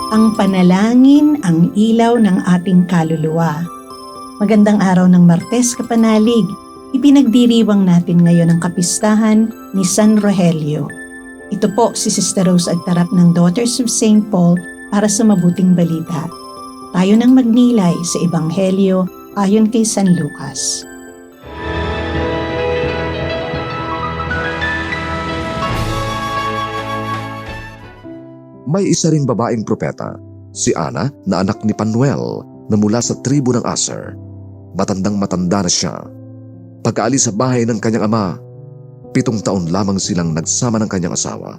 Ang panalangin ang ilaw ng ating kaluluwa. Magandang araw ng Martes, kapanalig. Ipinagdiriwang natin ngayon ang kapistahan ni San Rogelio. Ito po si Sister Rose Agtarap ng Daughters of St. Paul para sa mabuting balita. Tayo nang magnilay sa Ebanghelyo ayon kay San Lucas. May isa ring babaeng propeta, si Ana na anak ni Panuel na mula sa tribo ng Aser. Matandang-matanda na siya. Pagkaalis sa bahay ng kanyang ama, 7 taon lamang silang nagsama ng kanyang asawa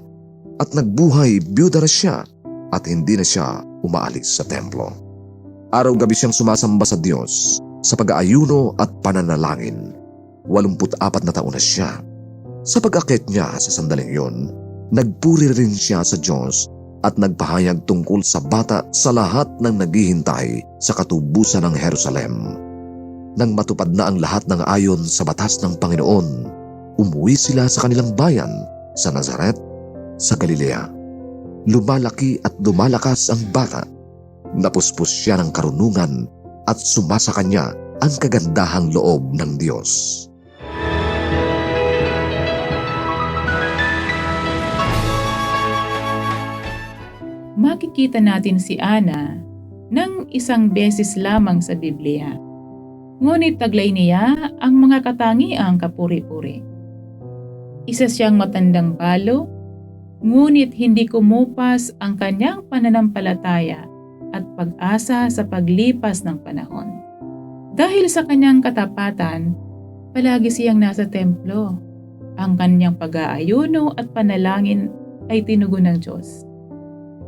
at nagbuhay byuda na siya at hindi na siya umaalis sa templo. Araw-gabi siyang sumasamba sa Diyos sa pag-aayuno at pananalangin. 84 na taon na siya. Sa pag-akit niya sa sandaling yun, nagpuri rin siya sa Diyos at nagpahayag tungkol sa bata sa lahat ng naghihintay sa katubusan ng Jerusalem. Nang matupad na ang lahat ng ayon sa batas ng Panginoon, umuwi sila sa kanilang bayan sa Nazaret, sa Galilea. Lumalaki at lumalakas ang bata. Napuspos siya ng karunungan at sumasa kanya ang kagandahang loob ng Diyos. Makikita natin si Ana ng isang beses lamang sa Biblia. Ngunit taglay niya ang mga katangiang kapuri-puri. Isa siyang matandang balo, ngunit hindi kumupas ang kanyang pananampalataya at pag-asa sa paglipas ng panahon. Dahil sa kanyang katapatan, palagi siyang nasa templo. Ang kanyang pag-aayuno at panalangin ay tinugon ng Diyos.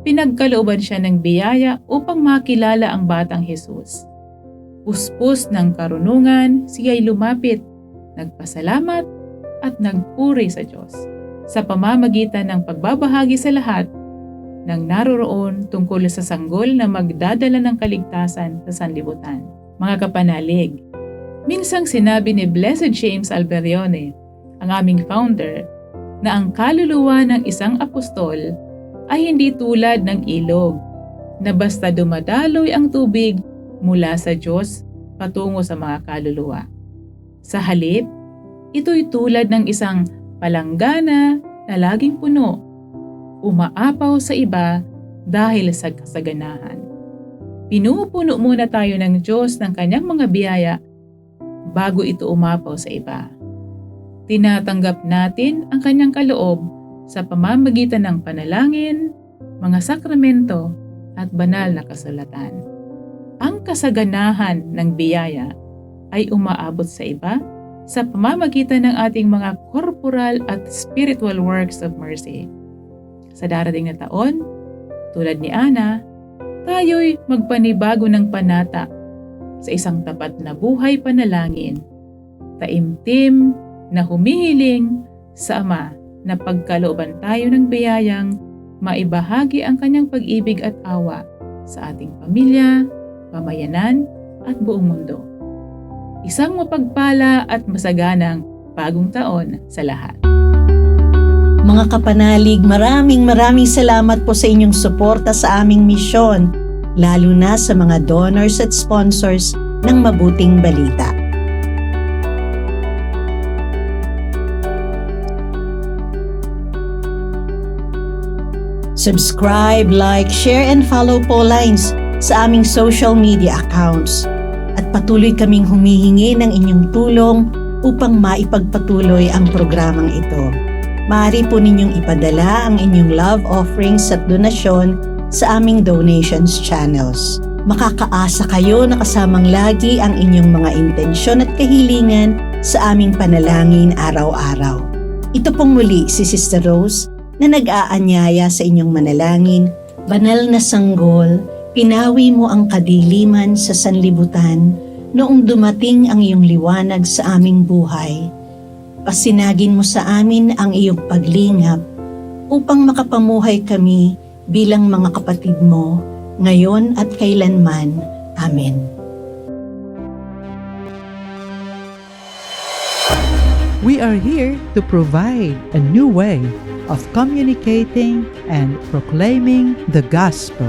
Pinagkalooban siya ng biyaya upang makilala ang batang Jesus. Puspos ng karunungan, siya'y lumapit, nagpasalamat at nagpuri sa Diyos sa pamamagitan ng pagbabahagi sa lahat ng naroroon tungkol sa sanggol na magdadala ng kaligtasan sa sanlibutan. Mga kapanalig, minsang sinabi ni Blessed James Alberione, ang aming founder, na ang kaluluwa ng isang apostol ay hindi tulad ng ilog na basta dumadaloy ang tubig mula sa Diyos patungo sa mga kaluluwa. Sa halip, ito'y tulad ng isang palanggana na laging puno, umaapaw sa iba dahil sa kasaganahan. Pinupuno muna tayo ng Diyos ng kanyang mga biyaya bago ito umapaw sa iba. Tinatanggap natin ang kanyang kaloob sa pamamagitan ng panalangin, mga sakramento at banal na kasulatan. Ang kasaganahan ng biyaya ay umaabot sa iba sa pamamagitan ng ating mga corporal at spiritual works of mercy. Sa darating na taon, tulad ni Ana, tayo'y magpanibago ng panata sa isang tapat na buhay panalangin, taimtim na humihiling sa Ama na pagkalooban tayo ng biyayang maibahagi ang kanyang pag-ibig at awa sa ating pamilya, pamayanan at buong mundo. Isang mapagpala at masaganang bagong taon sa lahat. Mga kapanalig, maraming salamat po sa inyong suporta sa aming misyon, lalo na sa mga donors at sponsors ng Mabuting Balita. Subscribe, like, share, and follow po lines sa aming social media accounts. At patuloy kaming humihingi ng inyong tulong upang maipagpatuloy ang programang ito. Maaari po ninyong ipadala ang inyong love offerings at donasyon sa aming donations channels. Makakaasa kayo na kasamang lagi ang inyong mga intensyon at kahilingan sa aming panalangin araw-araw. Ito pong muli si Sister Rose na nag-aanyaya sa inyong manalangin. Banal na sanggol, pinawi mo ang kadiliman sa sanlibutan noong dumating ang iyong liwanag sa aming buhay. Pasinagin mo sa amin ang iyong paglingap upang makapamuhay kami bilang mga kapatid mo, ngayon at kailanman. Amen. We are here to provide a new way of communicating and proclaiming the gospel.